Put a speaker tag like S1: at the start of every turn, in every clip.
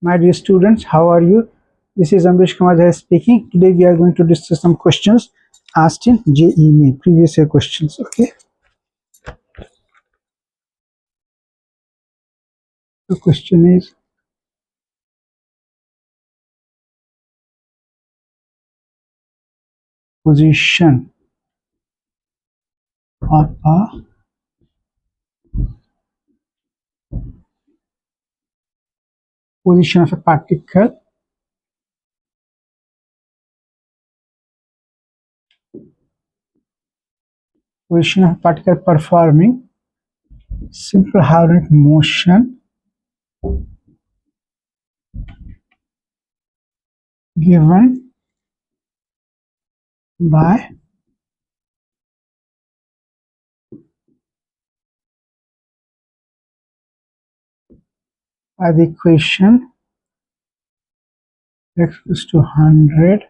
S1: My dear students, how are you? This is Amrish Kumar Jha speaking. Today we are going to discuss some questions asked in JEE Main, previous year questions. Okay. The question is, position of a particle performing simple harmonic motion given by the equation x equals to 100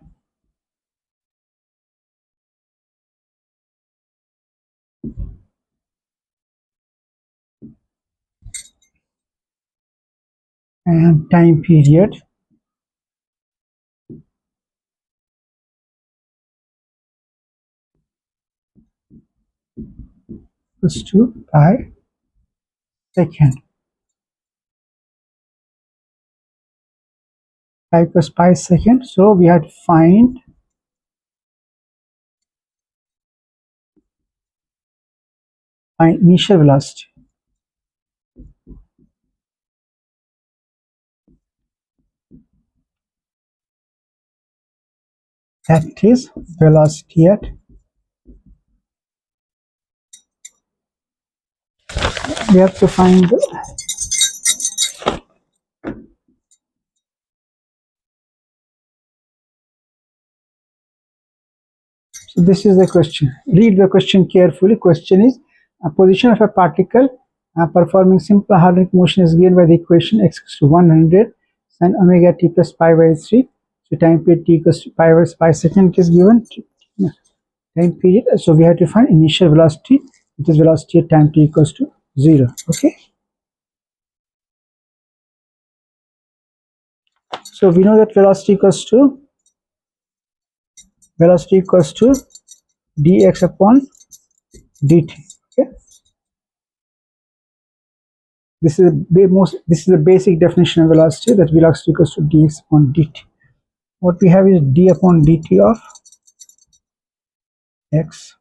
S1: and time period equals to pi second. Pi equals pi second. So we had to find initial velocity. That is velocity at we have to find so this is the question. Read the question carefully. Question is a position of a particle performing simple harmonic motion is given by the equation x equals to 100 sin omega t plus pi by 3. So time period t equals to pi second is given. Time period. So we have to find initial velocity. It is velocity at time t equals to 0. Okay. So we know that velocity equals to dx upon dt. Okay. This is the basic definition of velocity, that velocity equals to dx upon dt. What we have is d upon dt of x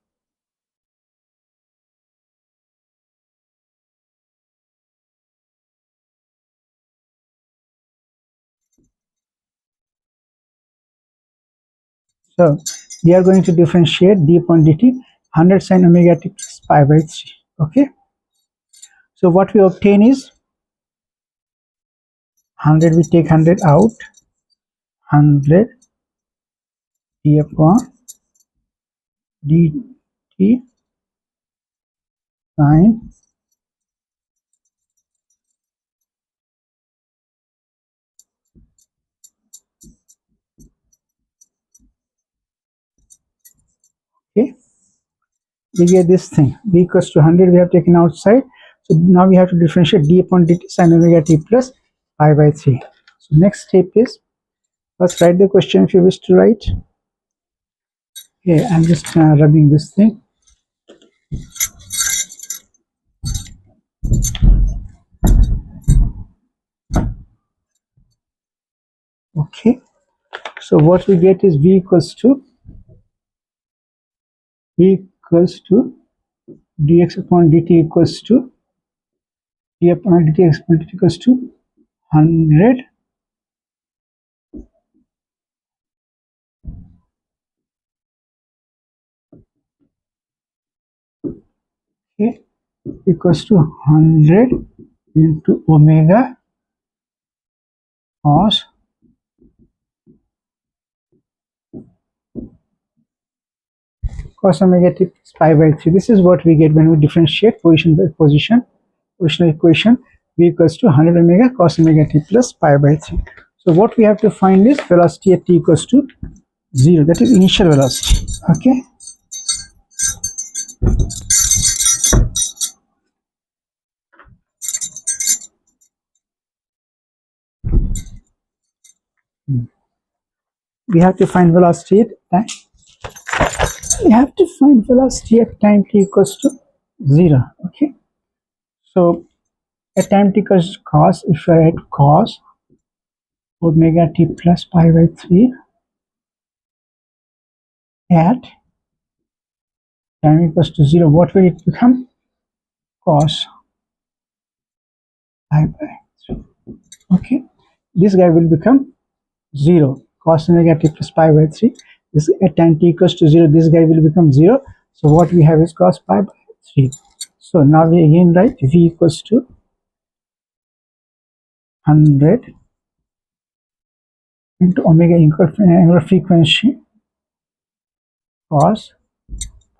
S1: so we are going to differentiate d upon dt 100 sin omega t plus pi by 3. Okay, so what we obtain is 100, we take 100 out, 100 d upon dt sin okay, we get this thing b equals to 100 we have taken outside. So now we have to differentiate d upon dt sin omega t plus pi by 3. So next step is, let's write the question if you wish to write. Okay, I'm just rubbing this thing. Okay, so what we get is v equals to dx upon dt equals to d upon dt equals to 100 okay, equals to 100 into omega cos omega t plus pi by 3. This is what we get when we differentiate position by position equation v equals to 100 omega cos omega t plus pi by 3. So what we have to find is velocity at t equals to 0, that is initial velocity. Okay, We have to find velocity at time. We have to find velocity at time t equals to 0. Okay. So at time t equals to cos, if you are at cos omega t plus pi by 3 at time equals to 0, what will it become? Cos pi by 3. Okay. This guy will become 0. Cos omega t plus pi by 3. This at time t equals to 0, this guy will become 0. So what we have is cos pi by 3. So now we again write v equals to 100 into omega equal to angular frequency cos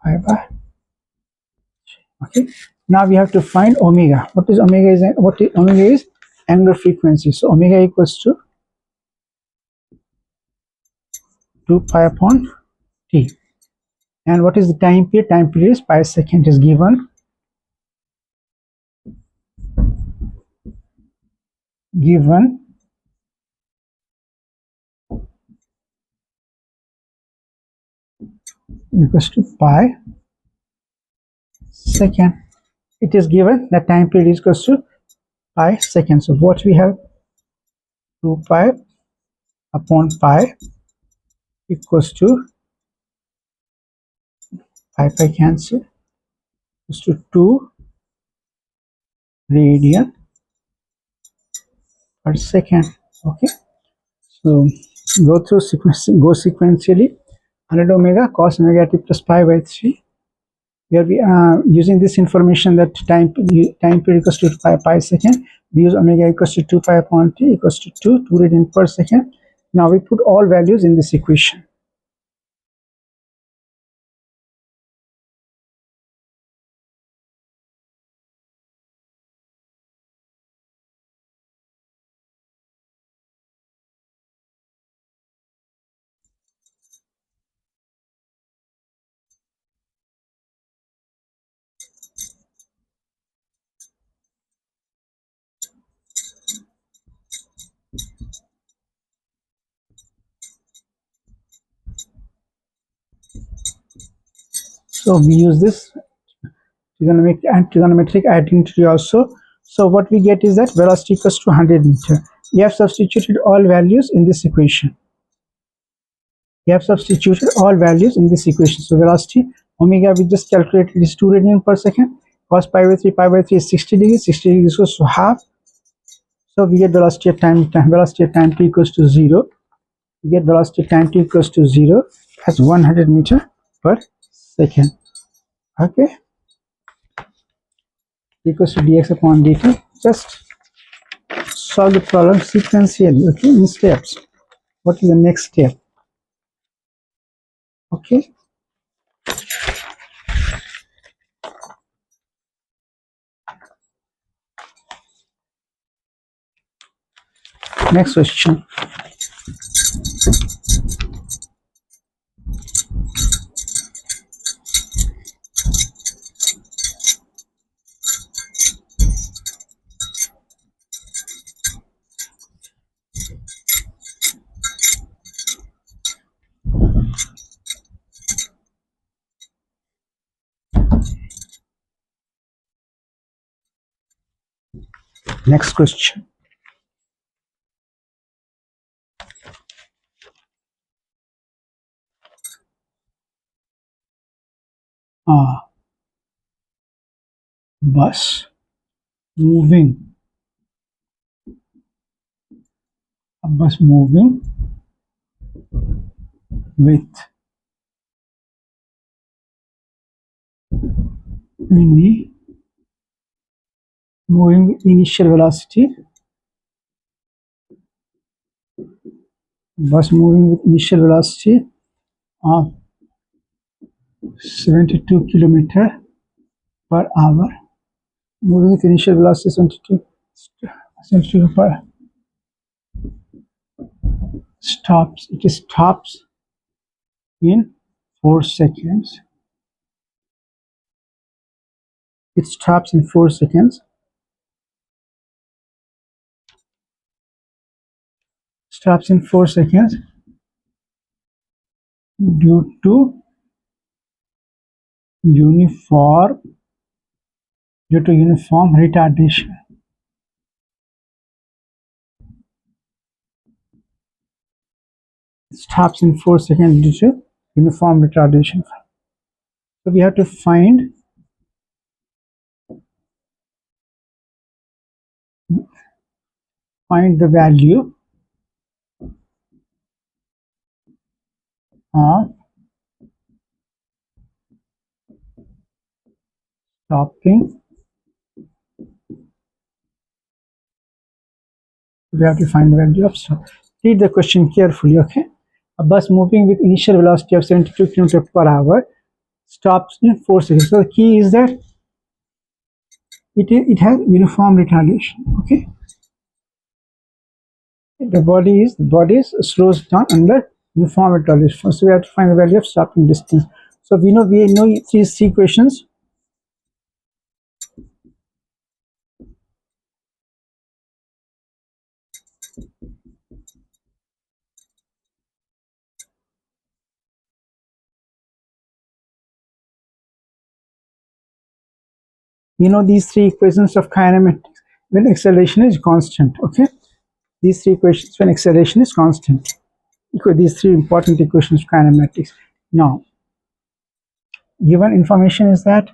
S1: pi by 3. Okay. Now we have to find omega. What is omega? Omega is angular frequency. So omega equals to 2 pi upon t. And what is the time period? Time period is pi second is given equals to pi second. It is given that time period is equals to pi second. So what we have, 2 pi upon pi equals to pi cancel, equals to 2 radian per second. Okay. So go sequentially. 100 omega cos omega t plus pi by 3. Here we are using this information that time period equals to pi second. We use omega equals to 2 pi upon t equals to 2 radian per second. Now we put all values in this equation. So we use this trigonometric identity also. So what we get is that velocity equals to 100 meter. We have substituted all values in this equation. So velocity omega we just calculated is 2 radian per second. Cos pi by 3 is 60 degrees. 60 degrees equals to half. So we get velocity at time t equals to 0. We get velocity at time t equals to 0 as 100 meter per second. Okay. Equals to dx upon dt. Just solve the problem sequentially. Okay, in steps. What is the next step? Okay. Next question. Next question. Bus moving. A bus moving with initial velocity. Bus moving with initial velocity of 72 kilometer per hour. Moving with initial velocity 72 per stops. It stops in 4 seconds. It stops in 4 seconds. stops in 4 seconds due to uniform retardation. Stops in 4 seconds due to uniform retardation. So we have to find the value of stopping. We have to find the value of stop. Read the question carefully, okay? A bus moving with initial velocity of 72 km per hour stops in 4 seconds. So the key is that it has uniform retardation, okay? The body slows down under uniform retardation. So we have to find the value of stopping distance. So we know these equations. We know these three equations of kinematics when acceleration is constant, okay? These three equations when acceleration is constant. These three important equations of kinematics. Now, given information is that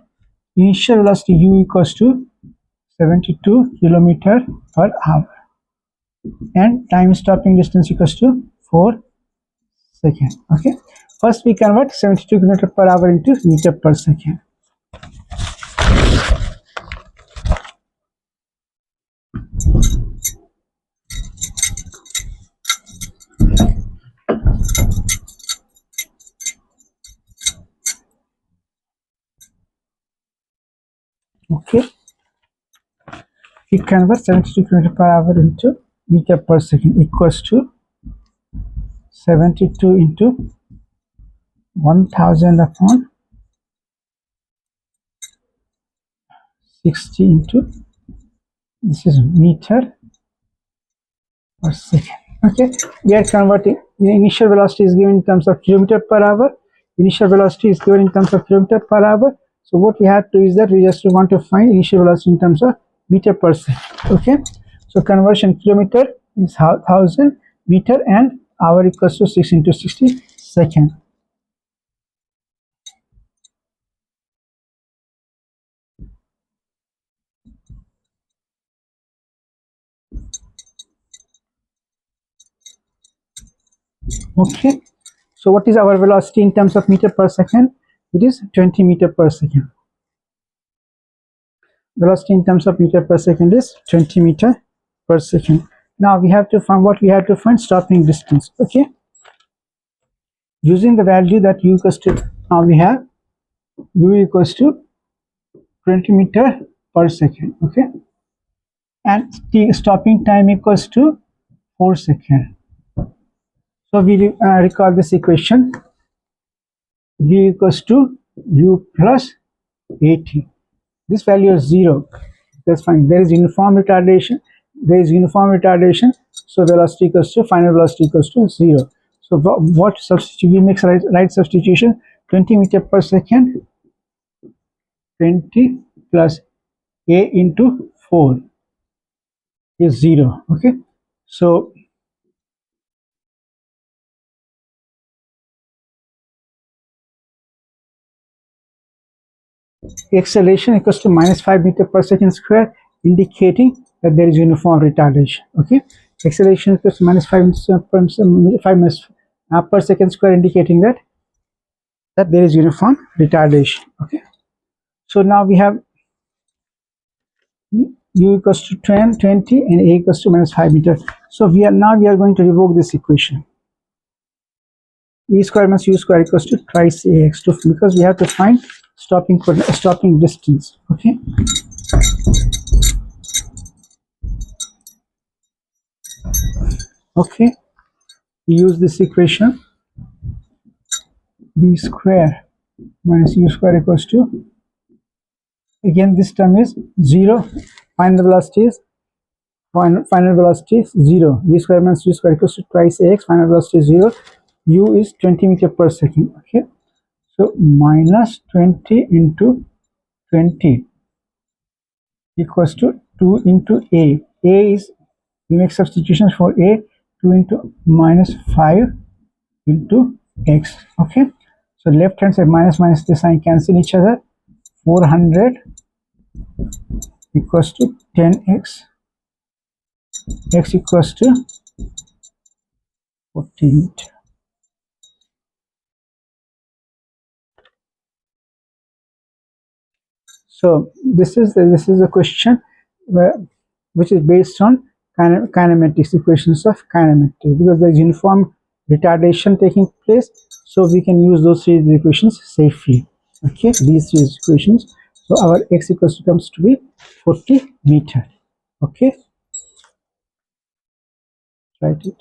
S1: initial velocity u equals to 72 km per hour and time stopping distance equals to 4 seconds, okay? First we convert 72 km per hour into meter per second. Okay, we convert 72 km per hour into meter per second equals to 72 into 1000 upon 60 into, this is meter per second. Okay, we are converting. The initial velocity is given in terms of kilometer per hour. Initial velocity is given in terms of kilometer per hour. So what we have to is that we just want to find initial velocity in terms of meter per second. Okay, so conversion kilometer is 1000, meter and hour equals to 6 into 60 second. Okay, so what is our velocity in terms of meter per second? It is 20 meter per second. Velocity in terms of meter per second is 20 meter per second. Now we have to find what we have to find stopping distance. Okay, using the value that u equals to, now we have u equals to 20 meter per second. Okay, and stopping time equals to 4 seconds. So we recall this equation: v equals to u plus 80. This value is 0. That's fine. There is uniform retardation. So velocity equals to, final velocity equals to 0. So what substitute? We make right substitution. 20 meter per second, 20 plus a into 4 is 0. Okay, so acceleration equals to minus 5 meter per second square, indicating that there is uniform retardation. Okay, acceleration equals to minus 5 per second square, indicating that there is uniform retardation. Okay, so now we have u equals to 10, 20 and a equals to minus 5 meter. So we are going to revoke this equation. E square minus u square equals to twice ax, because we have to find stopping distance. Okay, okay, we use this equation. B square minus u square equals to, again this term is 0, find the velocity is Final velocity is 0. V square minus u square equals to twice ax. Final velocity is 0. U is 20 meter per second. Okay. So minus 20 into 20 equals to 2 into a. A is, we make substitutions for a, 2 into minus 5 into x. Okay. So left hand side minus minus, the sign cancel each other. 400 equals to 10x. X equals to 40 meter. So this is a question which is based on kinematics, equations of kinematics, because there is uniform retardation taking place, so we can use those three equations safely. Okay, these three equations. So our x equals to comes to be 40 meter. Okay, write it.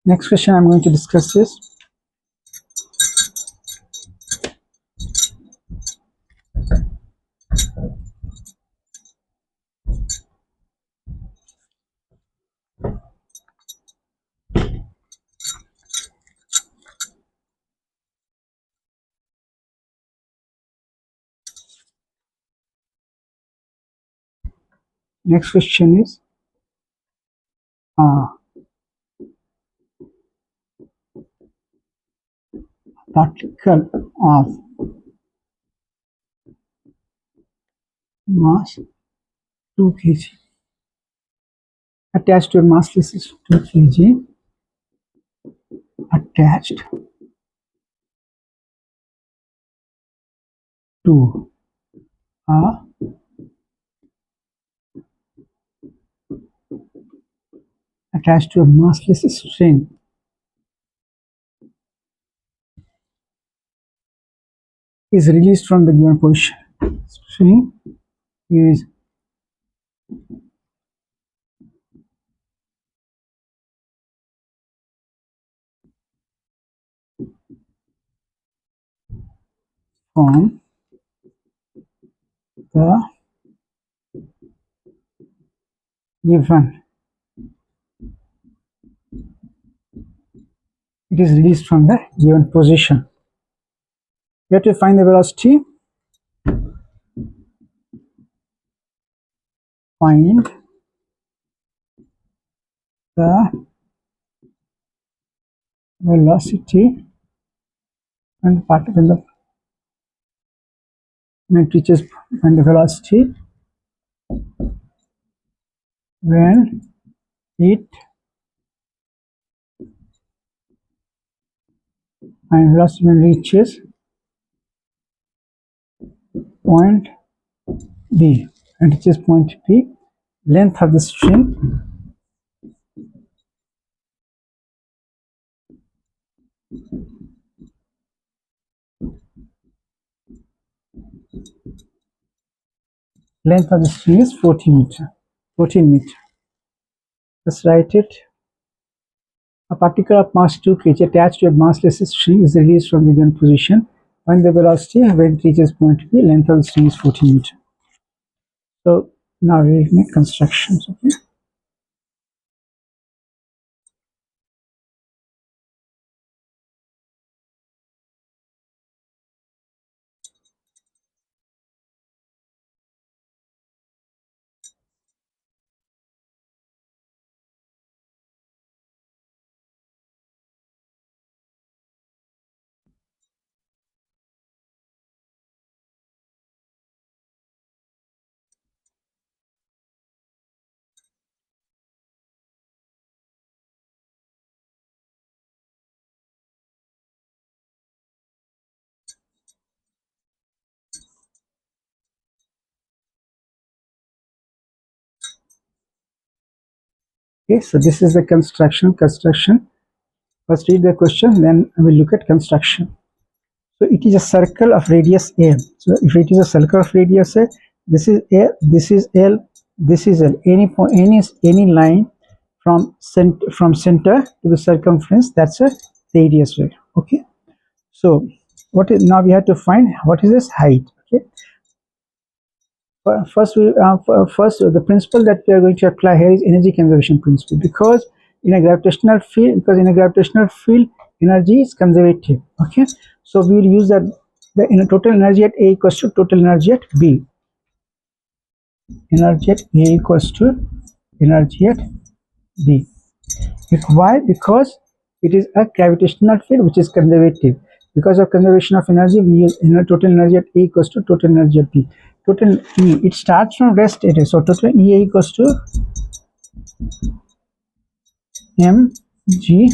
S1: Next question I'm going to discuss is particle of mass 2 kg attached to a massless is 2 kg attached to a massless string is released from the given position. String is from the given. It is released from the given position. We have to find the velocity. Find the velocity when the particle when it reaches, find the velocity when it and velocity when reaches point B, and reaches point B. Length of the string is 14 meter. 14 meter. Let's write it. A particle of mass 2 kg attached to a massless string is released from the given position. Find the velocity when it reaches point B. Length of the string is 14 meter. So now we make constructions. Okay. Okay, so this is the construction. First read the question, then we will look at construction. So it is a circle of radius a. So if it is a circle of radius a, this is a, this is L, this is L. Any point, any line from center to the circumference, that's a radius way. Okay, so what is, now we have to find what is this height. Okay, first the principle that we are going to apply here is energy conservation principle, because in a gravitational field energy is conservative. Okay, so we will use that the total energy at A equals to total energy at B. Energy at A equals to energy at B. Why? Because it is a gravitational field which is conservative. Because of conservation of energy, we use total energy at A equals to total energy at B. Total E, it starts from rest area, so total E equals to mg.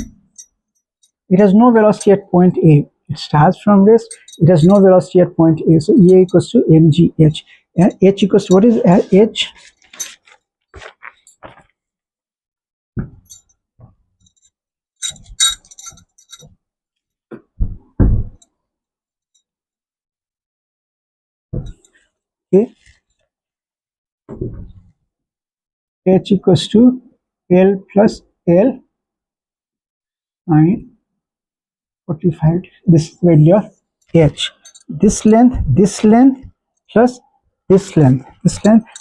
S1: It has no velocity at point A. It starts from rest. It has no velocity at point A, so E equals to mgh. And h equals to, what is h? Okay, h equals to L plus L sine 45. This value of h. This length plus this length.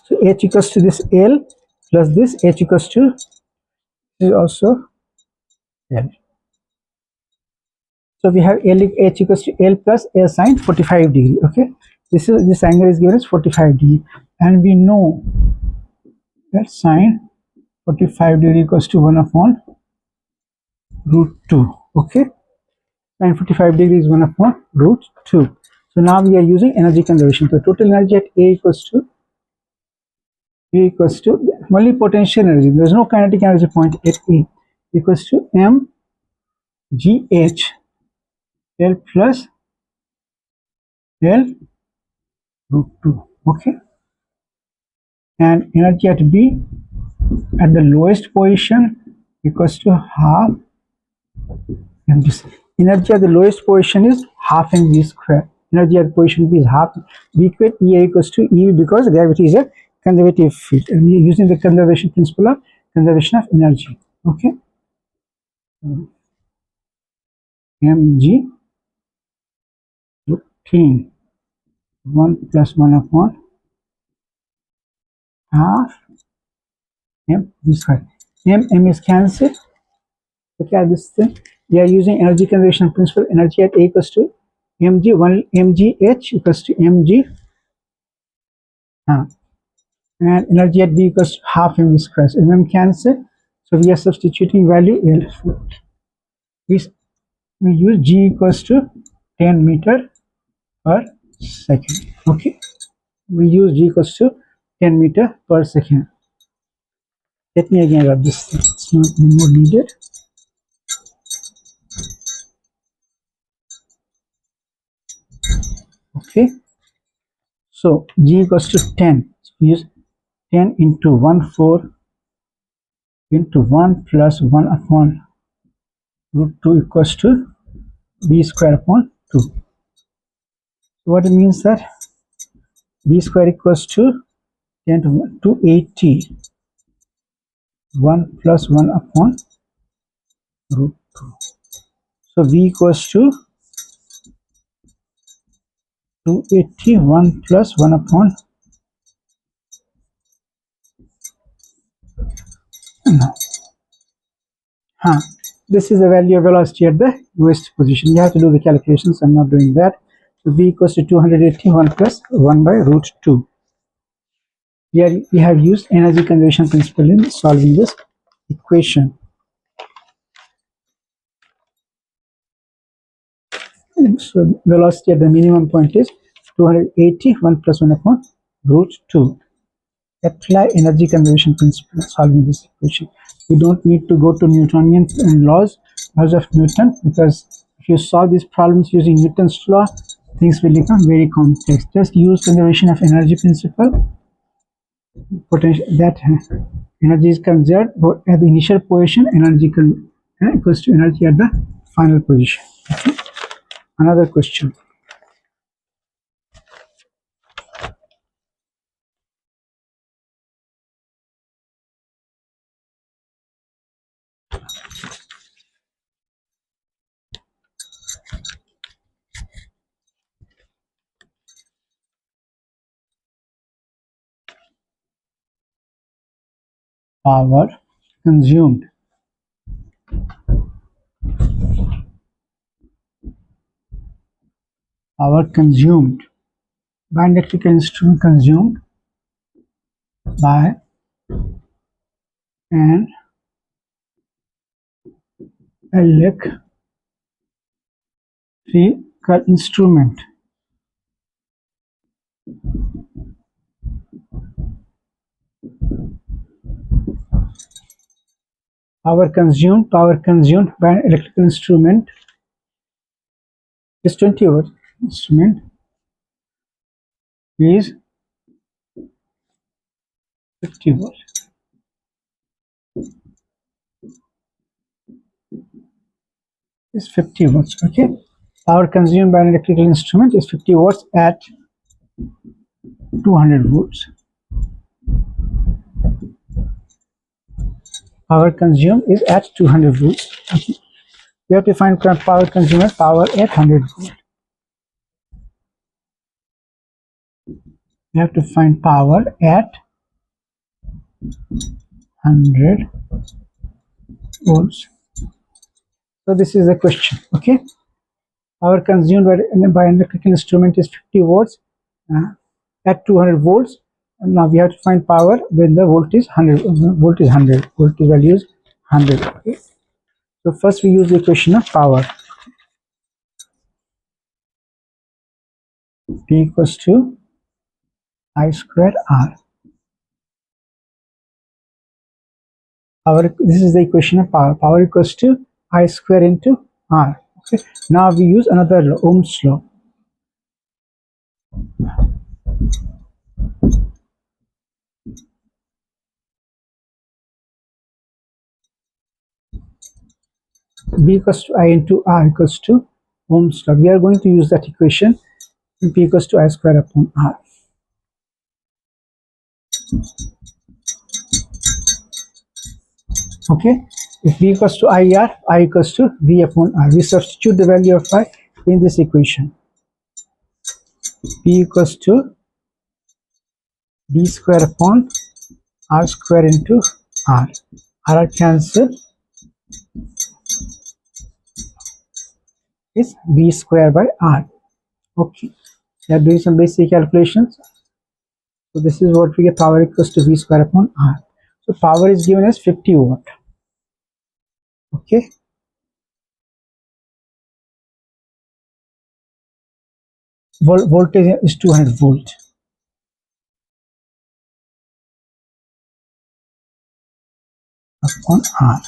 S1: So h equals to this L plus this, h equals to, this is also L. So we have h equals to L plus L sine 45 degree. Okay, this angle is given as 45 degree, and we know that sine 45 degree equals to 1 upon root 2. Okay, sine 45 degree is 1 upon root 2. So now we are using energy conservation. So total energy at A equals to only potential energy. There is no kinetic energy point at A, equals to m g h L plus L root 2. Okay, and energy at B at the lowest position equals to half mg. Energy at the lowest position is half mg square. Energy at position B is half. We equate E equals to E because gravity is a conservative field, and we are using the conservation principle of conservation of energy. Okay, mg root 1 plus 1 upon half m square. M is cancelled. Okay, at this thing we are using energy conservation principle. Energy at A equals to mgh equals to mg, and energy at B equals to half mv square. So m cancel, so we are substituting value L. We use G equals to 10 meter per second. Okay, we use G equals to 10 meter per second. Let me again rub this thing. It's not more needed. Okay, so G equals to 10. So we use 10 into 1/4 into 1 plus 1 upon root 2 equals to b square upon 2. So what it means that b square equals to 10 to 1, 280, 1 plus 1 upon root 2. So v equals to 280, 1 plus 1 upon, no, this is the value of velocity at the lowest position. You have to do the calculations. I'm not doing that. So v equals to 280, 1 plus 1 by root 2. Here we have used energy conservation principle in solving this equation. So velocity at the minimum point is 280, 1 plus 1 upon root 2. Apply energy conservation principle in solving this equation. We don't need to go to Newtonian laws of Newton, because if you solve these problems using Newton's law, things will become very complex. Just use conservation of energy principle. Potential that energy is conserved at the initial position, energy equals to energy at the final position. Okay. Another question. power consumed by an electrical instrument, consumed by an electrical instrument. Power consumed by an electrical instrument is 20 volts. Instrument is 50 volts. Is 50 volts. Okay. Power consumed by an electrical instrument is 50 volts at 200 volts. Power consumed is at 200 volts. Okay. We have to find power consumed at power at 100 volts. We have to find power at 100 volts. So this is the question. Okay. Power consumed by an electrical instrument is 50 volts at 200 volts. And now we have to find power when the voltage 100. Voltage value is 100. Okay. So first we use the equation of power. P equals to I square R. This is the equation of power. Power equals to I square into R. Okay. Now we use another law, Ohm's law. B equals to I into R equals to Ohm's law. We are going to use that equation. P equals to I square upon R. Okay. If V equals to IR, I equals to V upon R. We substitute the value of I in this equation. P equals to B square upon R square into R. R cancel is B square by R. Okay. We are doing some basic calculations. So this is what we get, power equals to V square upon R. So power is given as 50 watt. Okay. Voltage is 200 volt. Upon R.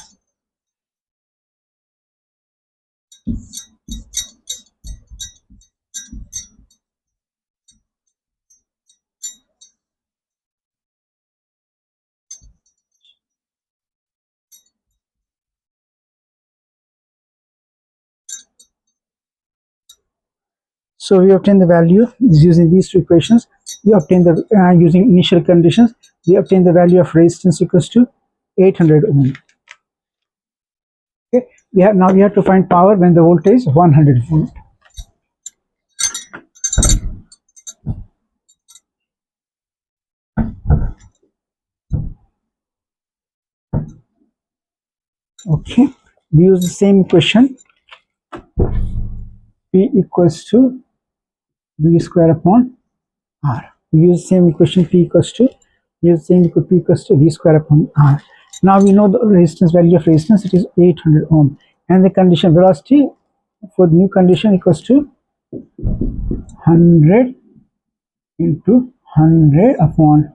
S1: So we obtain the value using these two equations. We obtain the using initial conditions. We obtain the value of resistance equals to 800 ohm. Okay. Now we have to find power when the voltage is 100 volt. Okay. We use the same equation. P equals to V square upon R. We use the same equation. P equals to V square upon R. Now we know the resistance value of resistance. It is 800 ohm, and the condition velocity for the new condition equals to 100 into 100 upon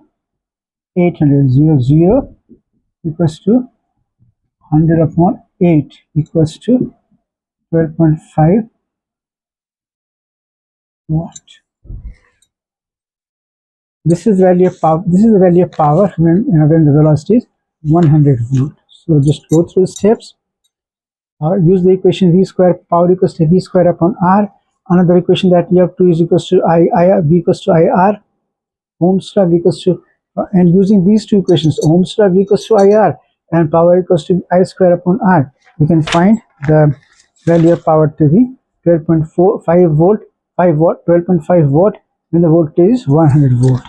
S1: 800. 0 equals to 100 upon 8 equals to 12.5 watt. This is the value of power. This is the value of power when the velocity is 100 volt. So just go through the steps. Use the equation V square, power equals to V square upon R. Another equation that you have to use equals to V equals to IR. Ohm's law V equals to, and using these two equations, Ohm's law V equals to IR and power equals to I square upon R, we can find the value of power to be 12.45 volt, 5 watt, 12.5 watt when the voltage is 100 volt.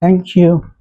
S1: Thank you.